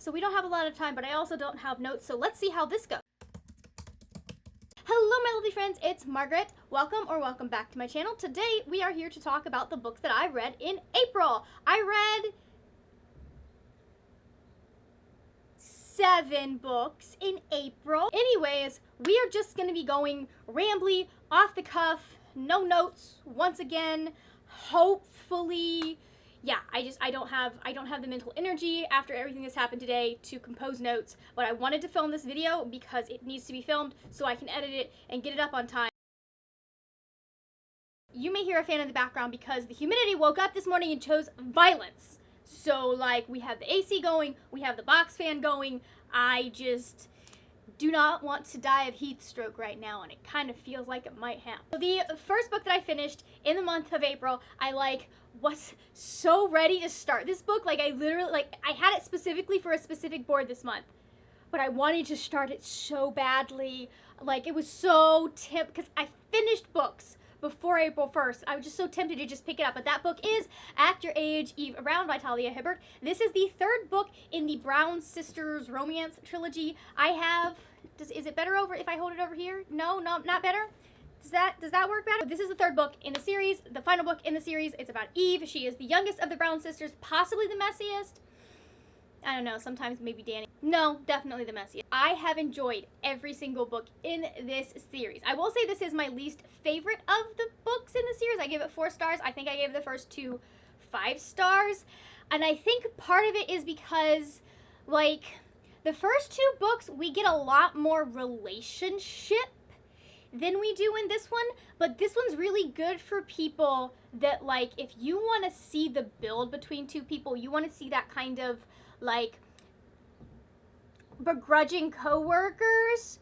So we don't have a lot of time, but I also don't have notes, so let's see how this goes. Hello my lovely friends, it's Margaret. Welcome back to my channel. Today we are here to talk about the books that I read in April. I read 7 books in April. Anyways, we are just gonna be going rambly, off the cuff, no notes once again. Hopefully, yeah, I don't have the mental energy after everything that's happened today to compose notes, but I wanted to film this video because it needs to be filmed so I can edit it and get it up on time. You may hear a fan in the background because the humidity woke up this morning and chose violence. So, like, we have the AC going, we have the box fan going. I just do not want to die of heat stroke right now, and it kind of feels like it might happen. So the first book that I finished in the month of April, I was so ready to start this book. I literally, I had it specifically for a specific board this month, but I wanted to start it so badly. It was so because I finished books before April 1st. I was just so tempted to just pick it up. But that book is Act Your Age, Eve Around by Talia Hibbert. This is the 3rd book in the Brown Sisters romance trilogy. Is it better if I hold it over here? No, not better? Does that work better? This is the 3rd book in the series, the final book in the series. It's about Eve. She is the youngest of the Brown sisters, possibly the messiest. I don't know, sometimes maybe Danny. No, definitely the messiest. I have enjoyed every single book in this series. I will say this is my least favorite of the books in the series. I give it 4 stars. I think I gave the first 2 5 stars. And I think part of it is because, the first 2 books, we get a lot more relationship than we do in this one. But this one's really good for people that, if you want to see the build between 2 people, you want to see that kind of, begrudging co-workers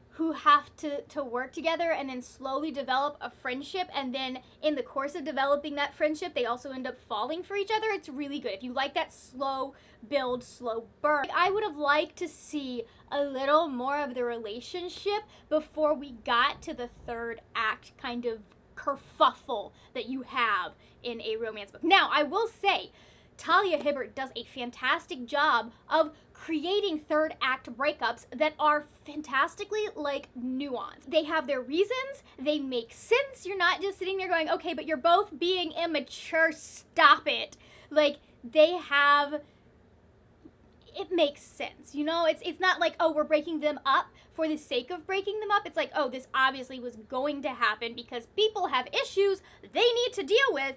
who have to work together and then slowly develop a friendship, and then in the course of developing that friendship they also end up falling for each other. It's really good if you like that slow build, slow burn. I would have liked to see a little more of the relationship before we got to the 3rd act kind of kerfuffle that you have in a romance book. Now, I will say Talia Hibbert does a fantastic job of creating 3rd act breakups that are fantastically, nuanced. They have their reasons, they make sense. You're not just sitting there going, okay, but you're both being immature, stop it. It makes sense, you know? It's not oh, we're breaking them up for the sake of breaking them up. It's oh, this obviously was going to happen because people have issues they need to deal with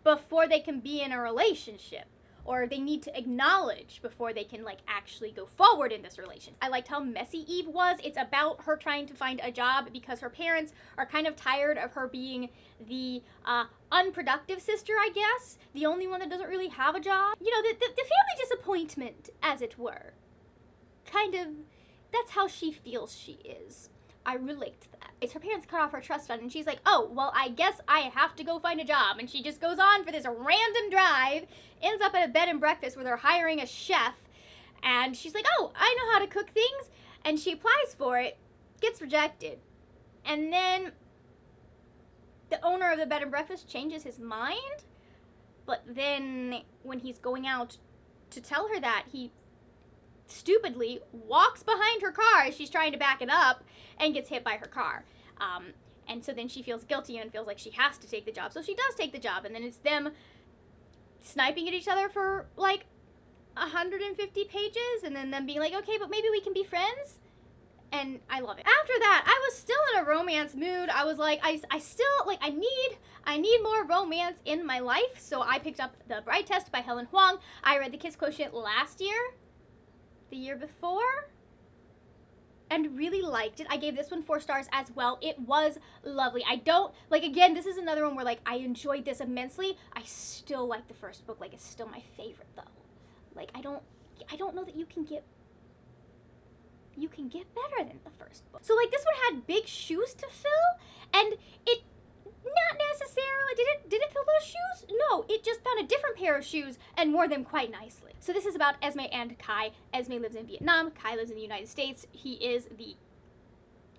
before they can be in a relationship, or they need to acknowledge before they can actually go forward in this relationship. I liked how messy Eve was. It's about her trying to find a job because her parents are kind of tired of her being the unproductive sister, I guess. The only one that doesn't really have a job. You know, the family disappointment, as it were. Kind of, that's how she feels she is. I relate to that. Her parents cut off her trust fund, and she's like, oh, well, I guess I have to go find a job. And she just goes on for this random drive, ends up at a bed and breakfast where they're hiring a chef, and she's like, oh, I know how to cook things, and she applies for it, gets rejected, and then the owner of the bed and breakfast changes his mind, but then when he's going out to tell her that, he stupidly walks behind her car as she's trying to back it up and gets hit by her car. And so then she feels guilty and feels like she has to take the job. So she does take the job, and then it's them sniping at each other for 150 pages, and then them being like, okay, but maybe we can be friends. And I love it. After that, I was still in a romance mood. I was like, I still, I need more romance in my life. So I picked up The Bride Test by Helen Huang. I read The Kiss Quotient last year, the year before, and really liked it. I gave this one 4 stars as well. It was lovely. I don't, again, this is another one where, I enjoyed this immensely. I still like the first book. It's still my favorite, though. I don't know that you can get better than the first book. So, this one had big shoes to fill, and it not necessarily, did it fill those shoes? No, it just found a different pair of shoes and wore them quite nicely. So this is about Esme and Kai. Esme lives in Vietnam, Kai lives in the United States. He is the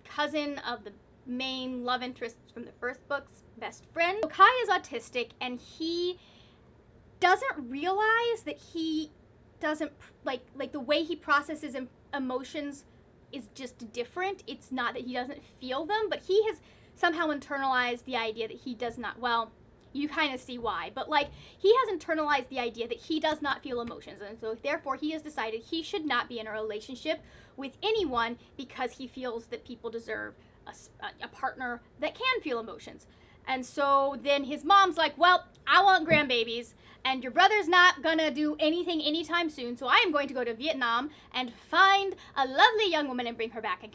cousin of the main love interest from the first book's best friend. So Kai is autistic, and he doesn't realize that he doesn't, like the way he processes emotions is just different. It's not that he doesn't feel them, but he has somehow internalized the idea that he does not, well, you kind of see why, but like he has internalized the idea that he does not feel emotions, and so therefore he has decided he should not be in a relationship with anyone because he feels that people deserve a partner that can feel emotions. And so then his mom's like, well, I want grandbabies, and your brother's not gonna do anything anytime soon, so I am going to go to Vietnam and find a lovely young woman and bring her back and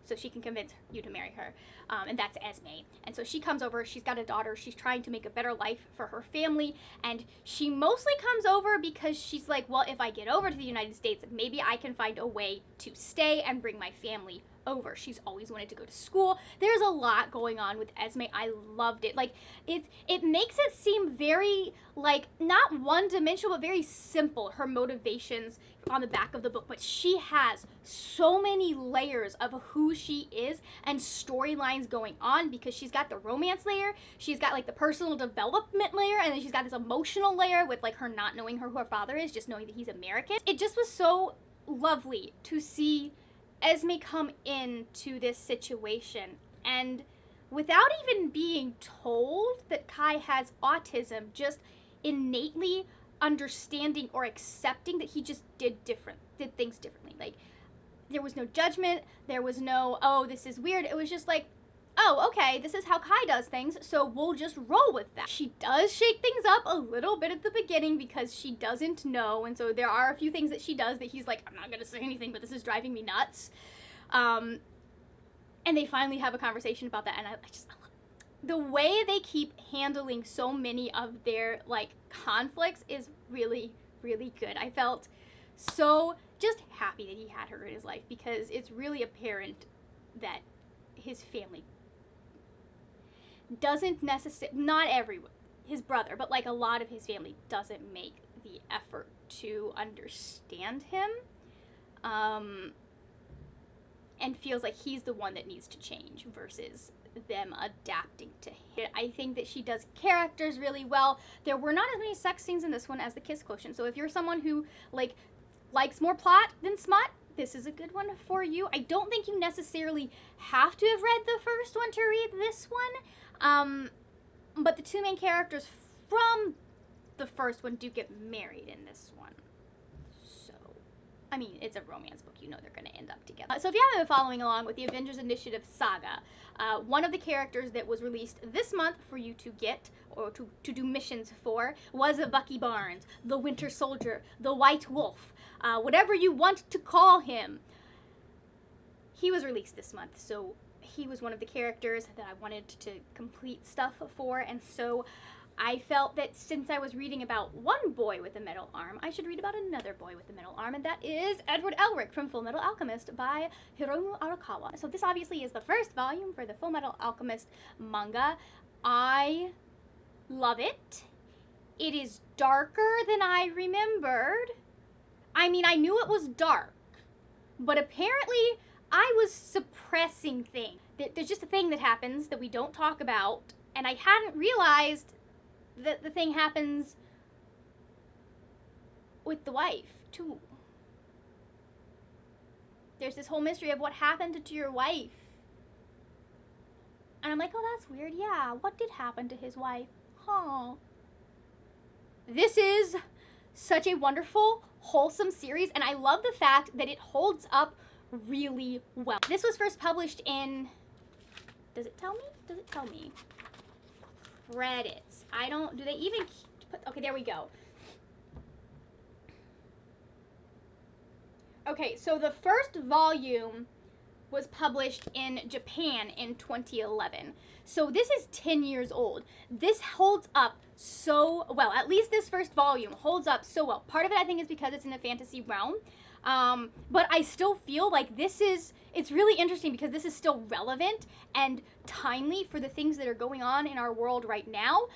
so she can convince you to marry her. And that's Esme. And so she comes over, she's got a daughter, she's trying to make a better life for her family, and she mostly comes over because she's like, well, if I get over to the United States, maybe I can find a way to stay and bring my family over. She's always wanted to go to school. There's a lot going on with Esme. I loved it. Like, it makes it seem very, like, not one-dimensional, but very simple, her motivations on the back of the book. But she has so many layers of who she is and storylines going on, because she's got the romance layer, she's got, like, the personal development layer, and then she's got this emotional layer with, like, her not knowing who her father is, just knowing that he's American. It just was so lovely to see Esme come into this situation, and without even being told that Kai has autism, just innately understanding or accepting that he just did things differently. Like, there was no judgment, there was no, oh, this is weird. It was just like, oh, okay, this is how Kai does things, so we'll just roll with that. She does shake things up a little bit at the beginning because she doesn't know, and so there are a few things that she does that he's like, I'm not gonna say anything, but this is driving me nuts. And they finally have a conversation about that, and I love the way they keep handling so many of their, like, conflicts is really, really good. I felt so just happy that he had her in his life, because it's really apparent that his family doesn't necessarily, not everyone, his brother, but like a lot of his family doesn't make the effort to understand him, and feels like he's the one that needs to change versus them adapting to him. I think that she does characters really well. There were not as many sex scenes in this one as the kiss quotient, so if you're someone who like likes more plot than smut, this is a good one for you. I don't think you necessarily have to have read the first one to read this one, but the two main characters from the first one do get married in this one. So, I mean, it's a romance book. You know they're going to end up together. So if you haven't been following along with the Avengers Initiative saga, one of the characters that was released this month for you to get, or to do missions for, was a Bucky Barnes, the Winter Soldier, the White Wolf, whatever you want to call him. He was released this month, so he was one of the characters that I wanted to complete stuff for, and so I felt that since I was reading about one boy with a metal arm, I should read about another boy with a metal arm, and that is Edward Elric from Fullmetal Alchemist by Hiromu Arakawa. So this obviously is the first volume for the Fullmetal Alchemist manga. I love it. It is darker than I remembered. I mean, I knew it was dark, but apparently I was suppressing things. There's just a thing that happens that we don't talk about, and I hadn't realized that the thing happens with the wife, too. There's this whole mystery of what happened to your wife. And I'm like, oh, that's weird. Yeah, what did happen to his wife? Huh. This is such a wonderful, wholesome series, and I love the fact that it holds up really well. This was first published in, does it tell me? Does it tell me? Credits. I don't, do they even put, okay, there we go. Okay, so the first volume was published in Japan in 2011. So this is 10 years old. This holds up so well. At least this first volume holds up so well. Part of it, I think, is because it's in the fantasy realm. But I still feel like it's really interesting because this is still relevant and timely for the things that are going on in our world right now.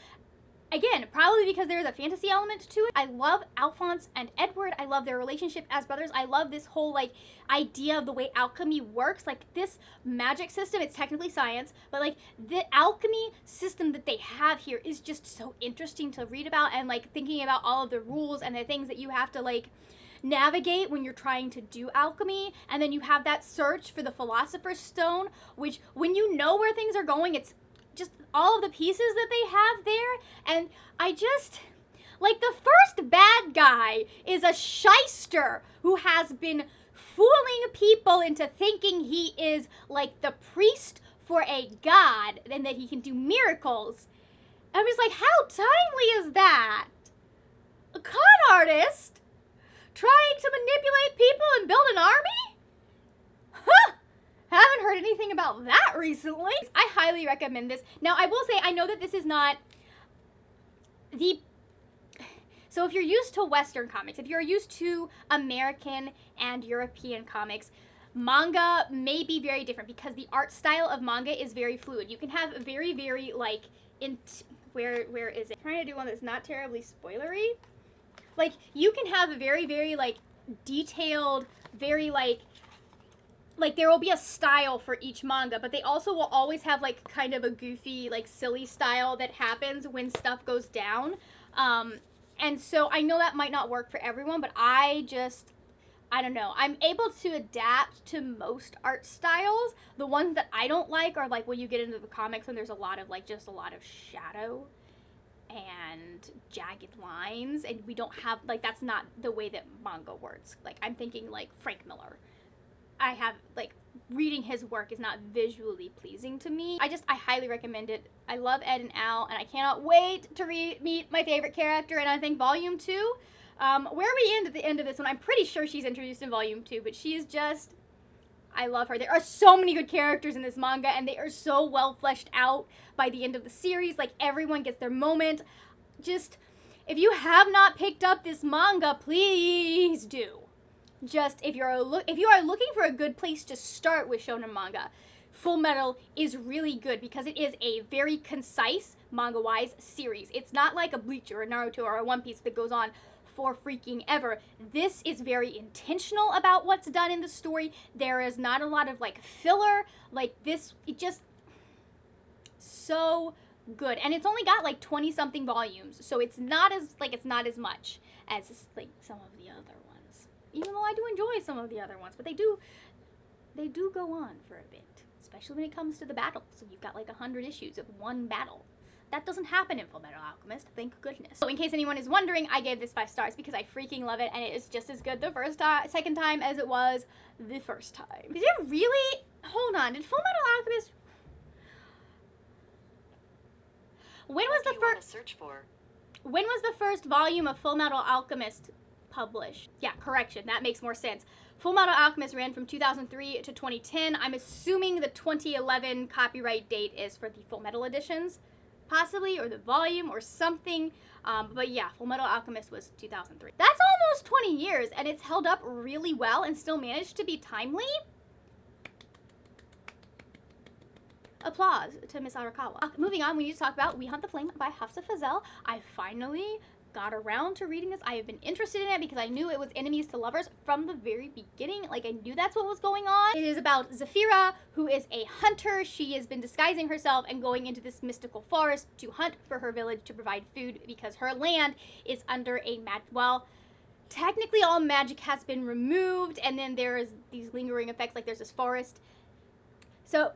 Again, probably because there's a fantasy element to it. I love Alphonse and Edward. I love their relationship as brothers. I love this whole, like, idea of the way alchemy works. Like, this magic system, it's technically science, but, like, the alchemy system that they have here is just so interesting to read about, and, like, thinking about all of the rules and the things that you have to, like, navigate when you're trying to do alchemy. And then you have that search for the Philosopher's Stone, which when you know where things are going, it's just all of the pieces that they have there. And I just, like, the first bad guy is a shyster who has been fooling people into thinking he is like the priest for a god and that he can do miracles. I was like, how timely is that? A con artist trying to manipulate people and build an army? Huh! Haven't heard anything about that recently. I highly recommend this. Now, I will say, I know that this is not the... So if you're used to Western comics, if you're used to American and European comics, manga may be very different because the art style of manga is very fluid. You can have very, very, like, where is it? I'm trying to do one that's not terribly spoilery. Like, you can have a very, very, like, detailed, very, like, there will be a style for each manga, but they also will always have, like, kind of a goofy, like, silly style that happens when stuff goes down. And so I know that might not work for everyone, but I don't know. I'm able to adapt to most art styles. The ones that I don't like are like when you get into the comics when there's a lot of like just a lot of shadow and jagged lines, and we don't have like that's not the way that manga works. Like I'm thinking like Frank Miller. I have like reading his work is not visually pleasing to me. I highly recommend it. I love Ed and Al, and I cannot wait to meet my favorite character. And I think Volume 2. Where we end at the end of this one, I'm pretty sure she's introduced in Volume 2, but she is just, I love her. There are so many good characters in this manga, and they are so well fleshed out by the end of the series. Like, everyone gets their moment. Just, if you have not picked up this manga, please do. Just, if you are looking for a good place to start with shonen manga, Fullmetal is really good because it is a very concise, manga-wise series. It's not like a Bleach or a Naruto or a One Piece that goes on for freaking ever. This is very intentional about what's done in the story. There is not a lot of like filler. Like this, it just so good. And it's only got like 20 something volumes. So it's not as much as like some of the other ones. Even though I do enjoy some of the other ones, but they do go on for a bit. Especially when it comes to the battles. So you've got like 100 issues of one battle. That doesn't happen in Fullmetal Alchemist, thank goodness. So in case anyone is wondering, I gave this 5 stars because I freaking love it, and it is just as good the second time as it was the first time. Did it really? Hold on, did Fullmetal Alchemist... When was the first volume of Fullmetal Alchemist published? Yeah, correction, that makes more sense. Fullmetal Alchemist ran from 2003 to 2010. I'm assuming the 2011 copyright date is for the Fullmetal editions. Possibly, or the volume, or something. But yeah, Fullmetal Alchemist was 2003. That's almost 20 years, and it's held up really well and still managed to be timely. Applause to Miss Arakawa. Moving on, we need to talk about We Hunt the Flame by Hafsa Fazell. I finally got around to reading this. I have been interested in it because I knew it was enemies to lovers from the very beginning. Like, I knew that's what was going on. It is about Zafira, who is a hunter. She has been disguising herself and going into this mystical forest to hunt for her village to provide food because her land is under a well, technically all magic has been removed, and then there is these lingering effects, like there's this forest. So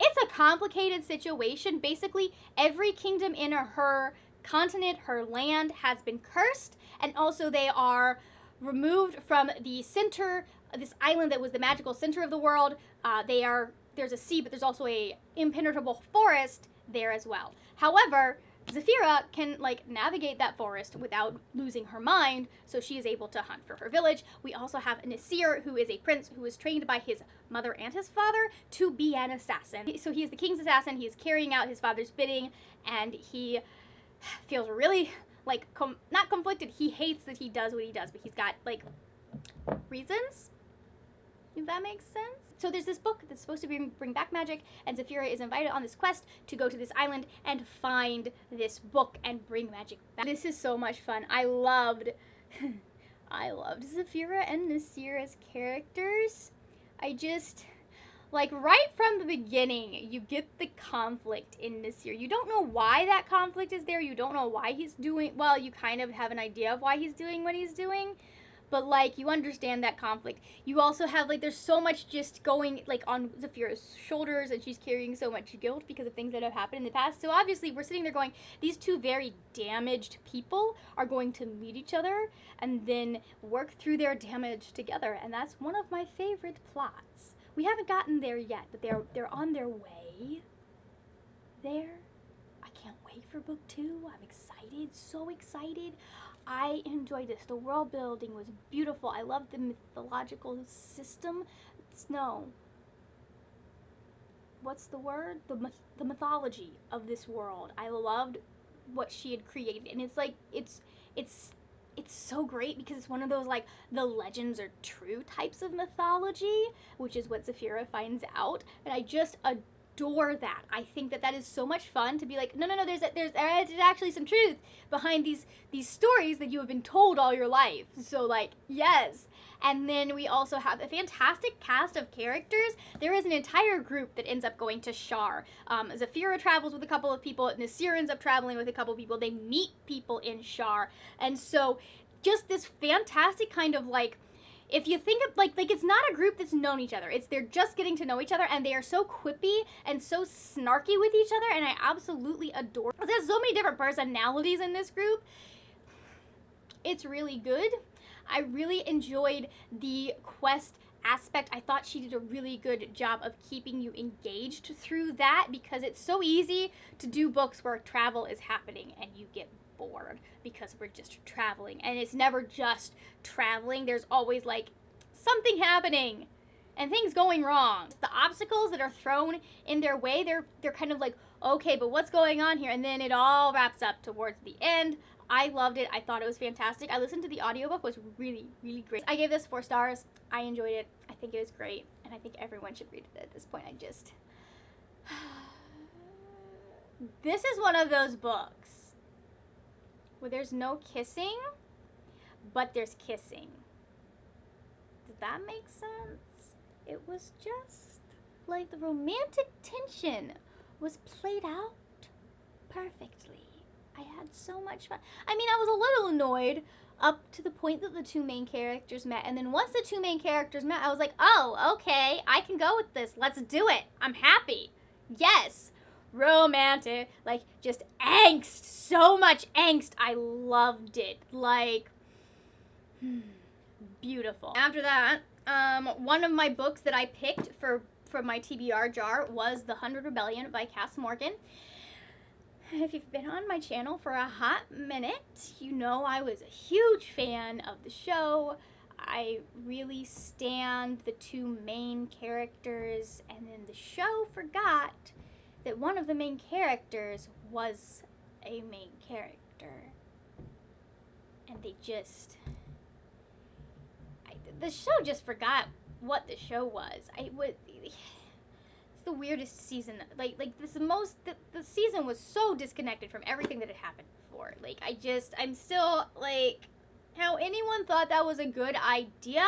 it's a complicated situation. Basically, every kingdom in her continent, her land, has been cursed, and also they are removed from the center, this island that was the magical center of the world. There's a sea, but there's also a impenetrable forest there as well. However, Zafira can like navigate that forest without losing her mind, so she is able to hunt for her village. We also have Nasir, who is a prince who is trained by his mother and his father to be an assassin. So he is the king's assassin. He is carrying out his father's bidding, and he feels really like not conflicted. He hates that he does what he does, but he's got like reasons, if that makes sense. So there's this book that's supposed to bring back magic, and Zafira is invited on this quest to go to this island and find this book and bring magic back. This is so much fun. I loved Zafira and Nasir as characters. I just, like, right from the beginning, you get the conflict in Nasir. You don't know why that conflict is there. You don't know why he's doing, well, you kind of have an idea of why he's doing what he's doing, but like you understand that conflict. You also have like there's so much just going like on Zafira's shoulders, and she's carrying so much guilt because of things that have happened in the past. So obviously we're sitting there going, these two very damaged people are going to meet each other and then work through their damage together, and that's one of my favorite plots. We haven't gotten there yet, but they're on their way there. I can't wait for book 2. I'm excited, so excited. I enjoyed this. The world building was beautiful. I loved the mythological system. What's the word? The mythology of this world. I loved what she had created, and it's like it's so great because it's one of those like the legends are true types of mythology, which is what Zafira finds out, and I just adore that. I think that is so much fun to be like, no, there's actually some truth behind these stories that you have been told all your life. So like, yes. And then we also have a fantastic cast of characters. There is an entire group that ends up going to Shar. Zafira travels with a couple of people. Nasir ends up traveling with a couple of people. They meet people in Shar. And so just this fantastic kind of like, if you think of like it's not a group that's known each other. They're just getting to know each other, and they are so quippy and so snarky with each other, and I absolutely adore it. There's so many different personalities in this group. It's really good. I really enjoyed the quest aspect. I thought she did a really good job of keeping you engaged through that, because it's so easy to do books where travel is happening and you get bored because we're just traveling, and it's never just traveling. There's always like something happening and things going wrong. The obstacles that are thrown in their way, they're kind of like, okay, but what's going on here? And then it all wraps up towards the end. I loved it. I thought it was fantastic. I listened to the audiobook. It was really, really great. I gave this 4 stars. I enjoyed it. I think it was great, and I think everyone should read it at this point. This is one of those books where there's no kissing, but there's kissing. Does that make sense? It was just like the romantic tension was played out perfectly. I had so much fun. I mean, I was a little annoyed up to the point that the 2 main characters met, and then once the 2 main characters met, I was like, oh, okay, I can go with this. Let's do it. I'm happy. Yes. Romantic, like just angst, so much angst. I loved it. Like, beautiful. After that, one of my books that I picked for my TBR jar was The 100 Rebellion by Cass Morgan. If you've been on my channel for a hot minute, you know I was a huge fan of the show. I really stand the 2 main characters, and then the show forgot that one of the main characters was a main character. And they just... the show just forgot what the show was. It's the weirdest season. The season was so disconnected from everything that had happened before. Like, I'm still, like, how anyone thought that was a good idea,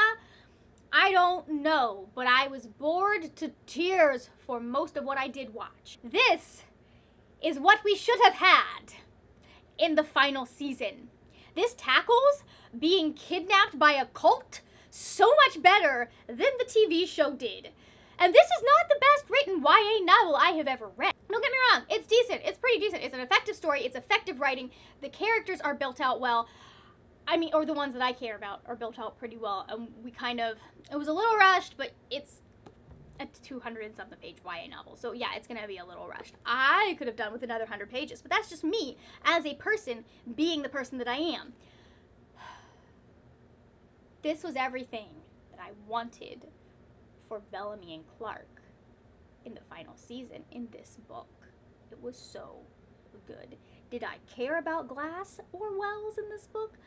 I don't know, but I was bored to tears for most of what I did watch. This is what we should have had in the final season. This tackles being kidnapped by a cult so much better than the TV show did. And this is not the best written YA novel I have ever read. Don't get me wrong, it's decent, it's pretty decent. It's an effective story, it's effective writing, the characters are built out well. I mean, or the ones that I care about are built out pretty well. It was a little rushed, but it's a 200-something page YA novel. So yeah, it's gonna be a little rushed. I could have done with another 100 pages, but that's just me as a person being the person that I am. This was everything that I wanted for Bellamy and Clark in the final season in this book. It was so good. Did I care about Glass or Wells in this book?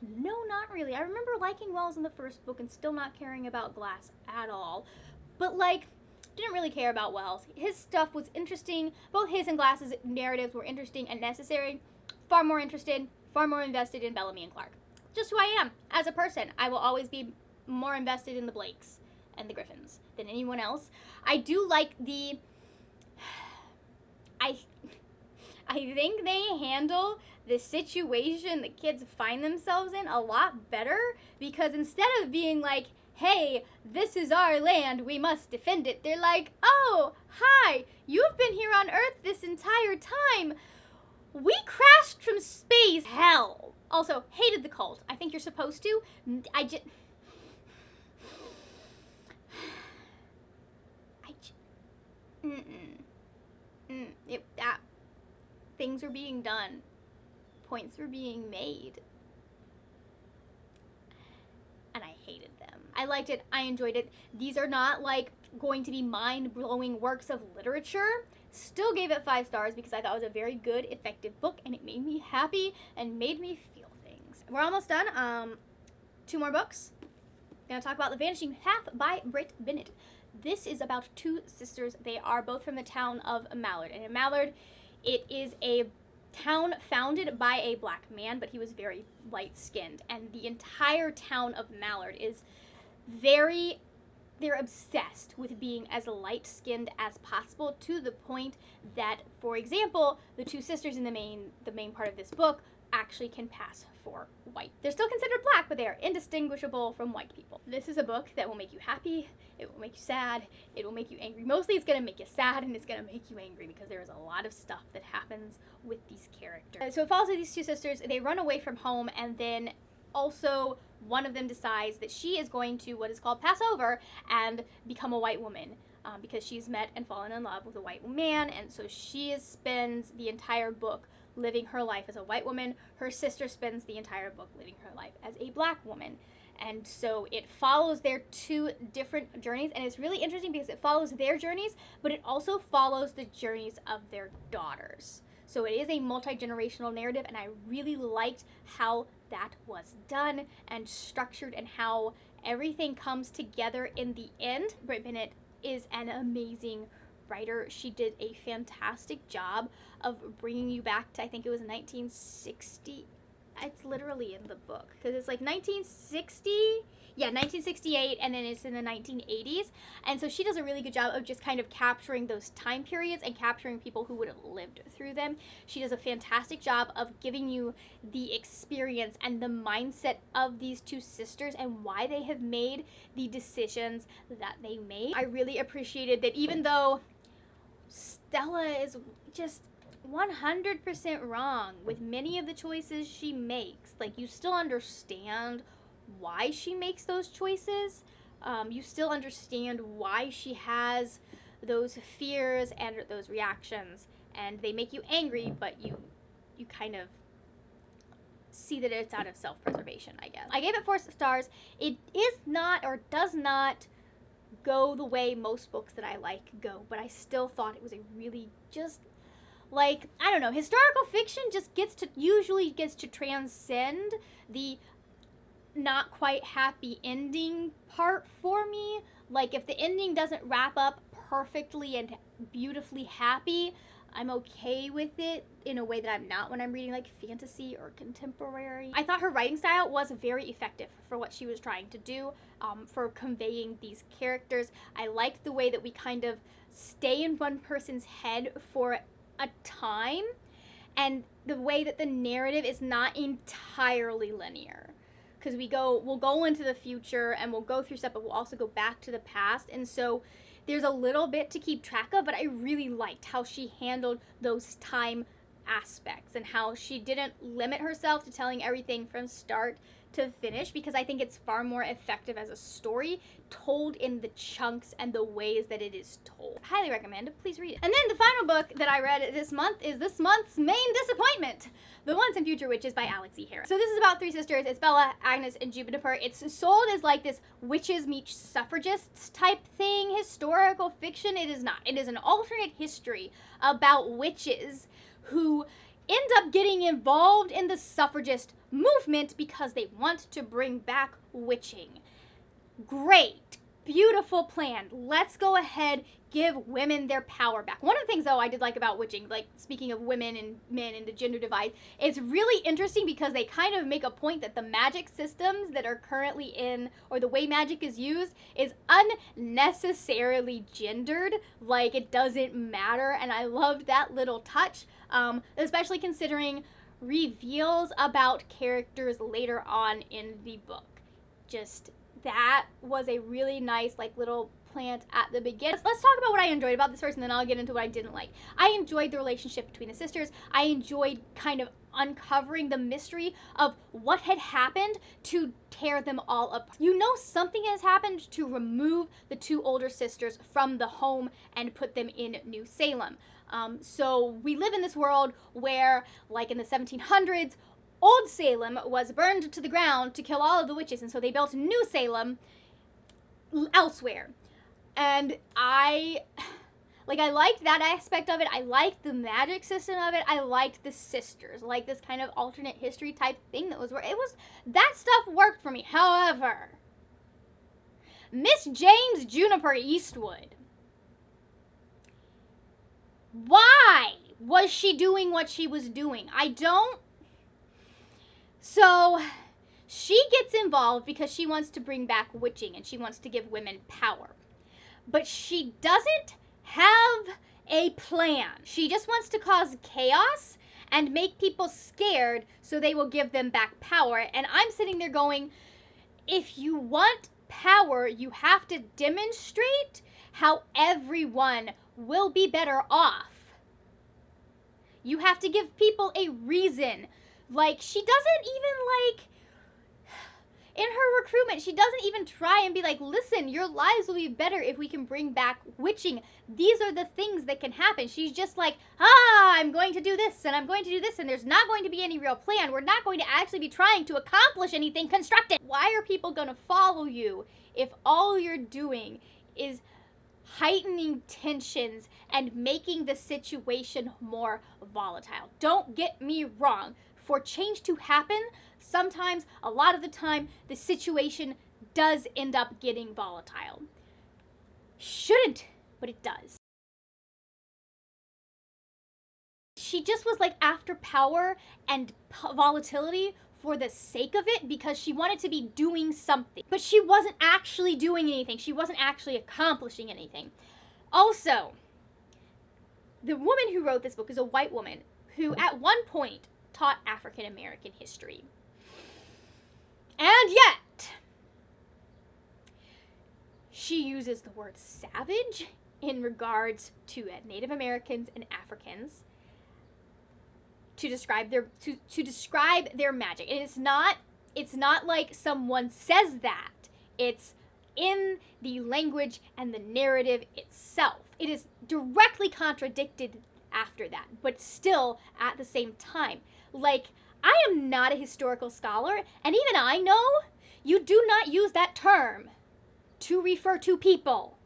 No, not really. I remember liking Wells in the first book and still not caring about Glass at all. But, like, didn't really care about Wells. His stuff was interesting. Both his and Glass's narratives were interesting and necessary. Far more interested, far more invested in Bellamy and Clark. Just who I am as a person. I will always be more invested in the Blakes and the Griffins than anyone else. I do like I think they handle the situation the kids find themselves in a lot better, because instead of being like, hey, this is our land, we must defend it, they're like, oh, hi, you've been here on Earth this entire time. We crashed from space. Hell. Also, hated the cult. I think you're supposed to. Things were being done. Points were being made. And I hated them. I liked it. I enjoyed it. These are not like going to be mind-blowing works of literature. Still gave it 5 stars because I thought it was a very good, effective book, and it made me happy and made me feel things. We're almost done. 2 more books. I'm gonna talk about The Vanishing Half by Britt Bennett. This is about 2 sisters. They are both from the town of Mallard. And in Mallard, it is a town founded by a black man, but he was very light-skinned. And the entire town of Mallard is they're obsessed with being as light-skinned as possible, to the point that, for example, the 2 sisters in the main part of this book actually can pass for white. They're still considered black, but they are indistinguishable from white people. This is a book that will make you happy, it will make you sad, it will make you angry. Mostly it's going to make you sad and it's going to make you angry because there is a lot of stuff that happens with these characters. So it follows these 2 sisters. They run away from home, and then also one of them decides that she is going to what is called pass over and become a white woman. Because she's met and fallen in love with a white man, and so she spends the entire book living her life as a white woman. Her sister spends the entire book living her life as a black woman. And so it follows their 2 different journeys, and it's really interesting because it follows their journeys, but it also follows the journeys of their daughters. So it is a multi-generational narrative, and I really liked how that was done and structured and how everything comes together in the end. Britt Bennett is an amazing writer. She did a fantastic job of bringing you back to, I think it was 1960. It's literally in the book because it's like 1960. Yeah, 1968, and then it's in the 1980s. And so she does a really good job of just kind of capturing those time periods and capturing people who would have lived through them. She does a fantastic job of giving you the experience and the mindset of these 2 sisters and why they have made the decisions that they made. I really appreciated that even though Stella is just 100% wrong with many of the choices she makes, like, you still understand why she makes those choices. You still understand why she has those fears and those reactions, and they make you angry, but you kind of see that it's out of self-preservation, I guess. I gave it 4 stars. It is not, or does not, go the way most books that I like go, but I still thought it was a really just, like, I don't know, historical fiction just usually gets to transcend the not quite happy ending part for me. Like, if the ending doesn't wrap up perfectly and beautifully happy, I'm okay with it in a way that I'm not when I'm reading like fantasy or contemporary. I thought her writing style was very effective for what she was trying to do, for conveying these characters. I liked the way that we kind of stay in one person's head for a time, and the way that the narrative is not entirely linear. Because we'll go into the future and we'll go through stuff, but we'll also go back to the past. And so there's a little bit to keep track of, but I really liked how she handled those time aspects and how she didn't limit herself to telling everything from start to finish, because I think it's far more effective as a story told in the chunks and the ways that it is told. Highly recommend. Please read it. And then the final book that I read this month is this month's main disappointment, The Once and Future Witches by Alex E. Harris. So this is about 3 sisters. It's Bella, Agnes, and Juniper. It's sold as like this witches meet suffragists type thing, historical fiction. It is not. It is an alternate history about witches who end up getting involved in the suffragist movement because they want to bring back witching. Great. beautiful plan. Let's go ahead, give women their power back. One of the things, though, I did like about witching, like speaking of women and men and the gender divide, it's really interesting because they kind of make a point that the magic systems that are currently in, or the way magic is used, is unnecessarily gendered. Like, it doesn't matter, and I loved that little touch, especially considering reveals about characters later on in the book. Just, that was a really nice, like, little plant at the beginning. Let's talk about what I enjoyed about this first, and then I'll get into what I didn't like. I enjoyed the relationship between the sisters. I enjoyed kind of uncovering the mystery of what had happened to tear them all apart. You know, something has happened to remove the two older sisters from the home and put them in New Salem. So we live in this world where, like in the 1700s, Old Salem was burned to the ground to kill all of the witches, and so they built New Salem elsewhere. And I liked that aspect of it. I liked the magic system of it. I liked the sisters, like this kind of alternate history type thing that stuff worked for me. However, Miss James Juniper Eastwood, why was she doing what she was doing? So, she gets involved because she wants to bring back witching and she wants to give women power. But she doesn't have a plan. She just wants to cause chaos and make people scared so they will give them back power. And I'm sitting there going, if you want power, you have to demonstrate how everyone will be better off. You have to give people a reason. Like, she doesn't even, like, in her recruitment, she doesn't even try and be like, listen, your lives will be better if we can bring back witching. These are the things that can happen. She's just like, I'm going to do this, and I'm going to do this, and there's not going to be any real plan. We're not going to actually be trying to accomplish anything constructive. Why are people going to follow you if all you're doing is heightening tensions and making the situation more volatile? Don't get me wrong. For change to happen, sometimes, a lot of the time, the situation does end up getting volatile. Shouldn't, but it does. She just was like after power and volatility for the sake of it because she wanted to be doing something. But she wasn't actually doing anything. She wasn't actually accomplishing anything. Also, the woman who wrote this book is a white woman who at one point taught African American history. And yet, she uses the word savage in regards to Native Americans and Africans to describe their magic. And it's not like someone says that. It's in the language and the narrative itself. It is directly contradicted after that, but still at the same time. Like, I am not a historical scholar, and even I know you do not use that term to refer to people.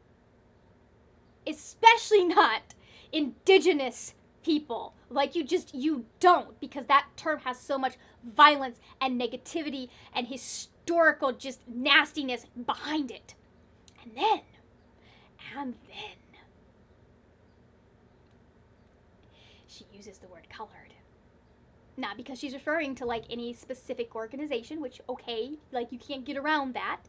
Especially not indigenous people. Like, you don't, because that term has so much violence and negativity and historical just nastiness behind it. And then, she uses the word colored. Not because she's referring to, like, any specific organization, which, okay, like, you can't get around that.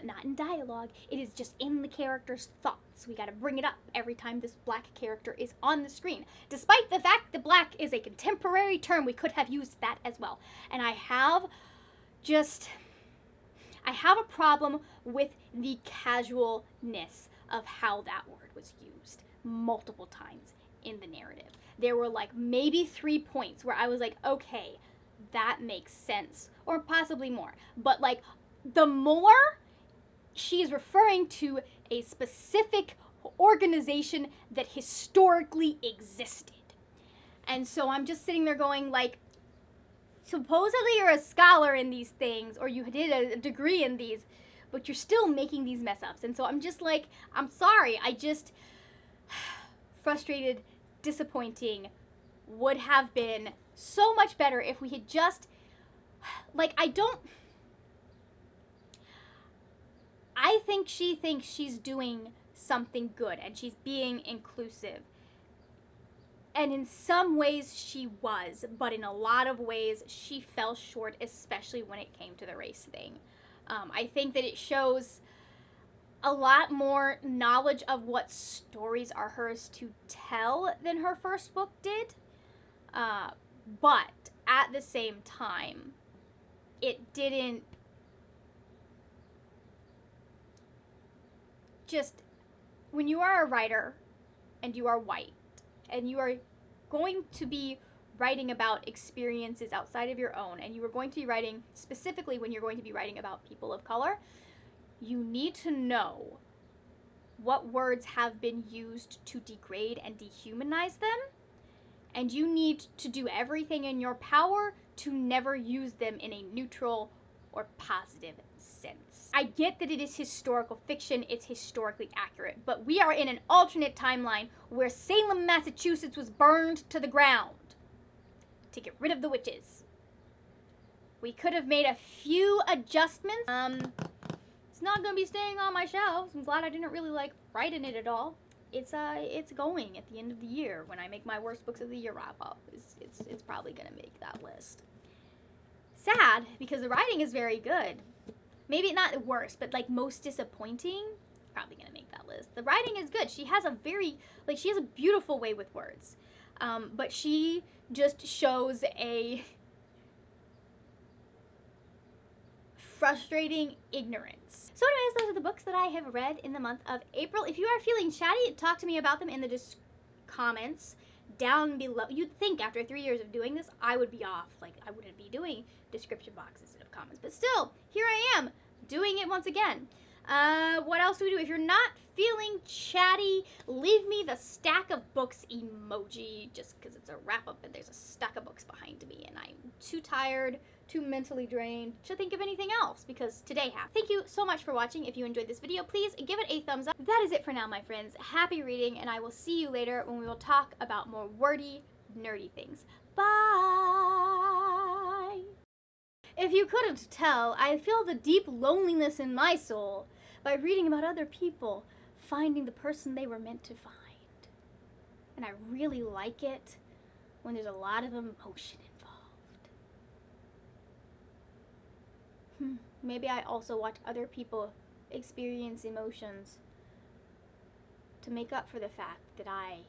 Not in dialogue. It is just in the character's thoughts. We gotta bring it up every time this black character is on the screen. Despite the fact that black is a contemporary term, we could have used that as well. And I have a problem with the casualness of how that word was used multiple times in the narrative. There were like maybe 3 points where I was like, okay, that makes sense, or possibly more. But like, the more she is referring to a specific organization that historically existed. And so I'm just sitting there going like, supposedly you're a scholar in these things, or you did a degree in these, but you're still making these mess ups. And so I'm just like, I'm sorry, frustrated, disappointing, would have been so much better if we had just, like, I think she thinks she's doing something good and she's being inclusive. And in some ways she was, but in a lot of ways she fell short, especially when it came to the race thing. I think that it shows a lot more knowledge of what stories are hers to tell than her first book did. But at the same time, it didn't just, when you are a writer and you are white and you are going to be writing about experiences outside of your own, and you are going to be writing, specifically when you're going to be writing about people of color, you need to know what words have been used to degrade and dehumanize them, and you need to do everything in your power to never use them in a neutral or positive sense. I get that it is historical fiction, it's historically accurate, but we are in an alternate timeline where Salem, Massachusetts was burned to the ground to get rid of the witches. We could have made a few adjustments. It's not going to be staying on my shelves. I'm glad I didn't really like writing it at all. It's going at the end of the year when I make my worst books of the year wrap up. It's probably going to make that list. Sad, because the writing is very good. Maybe not the worst, but like most disappointing, probably going to make that list. The writing is good. She has a beautiful way with words. But she just shows a frustrating ignorance. So anyways, those are the books that I have read in the month of April. If you are feeling chatty, talk to me about them in the comments down below. You'd think after 3 years of doing this, I would be off. Like, I wouldn't be doing description boxes instead of comments. But still, here I am, doing it once again. What else do we do? If you're not feeling chatty, leave me the stack of books emoji, just because it's a wrap-up and there's a stack of books behind me and I'm too tired, too mentally drained to think of anything else, because today happened. Thank you so much for watching. If you enjoyed this video, please give it a thumbs up. That is it for now, my friends. Happy reading, and I will see you later when we will talk about more wordy, nerdy things. Bye! If you couldn't tell, I feel the deep loneliness in my soul by reading about other people finding the person they were meant to find. And I really like it when there's a lot of emotion involved. Maybe I also watch other people experience emotions to make up for the fact that I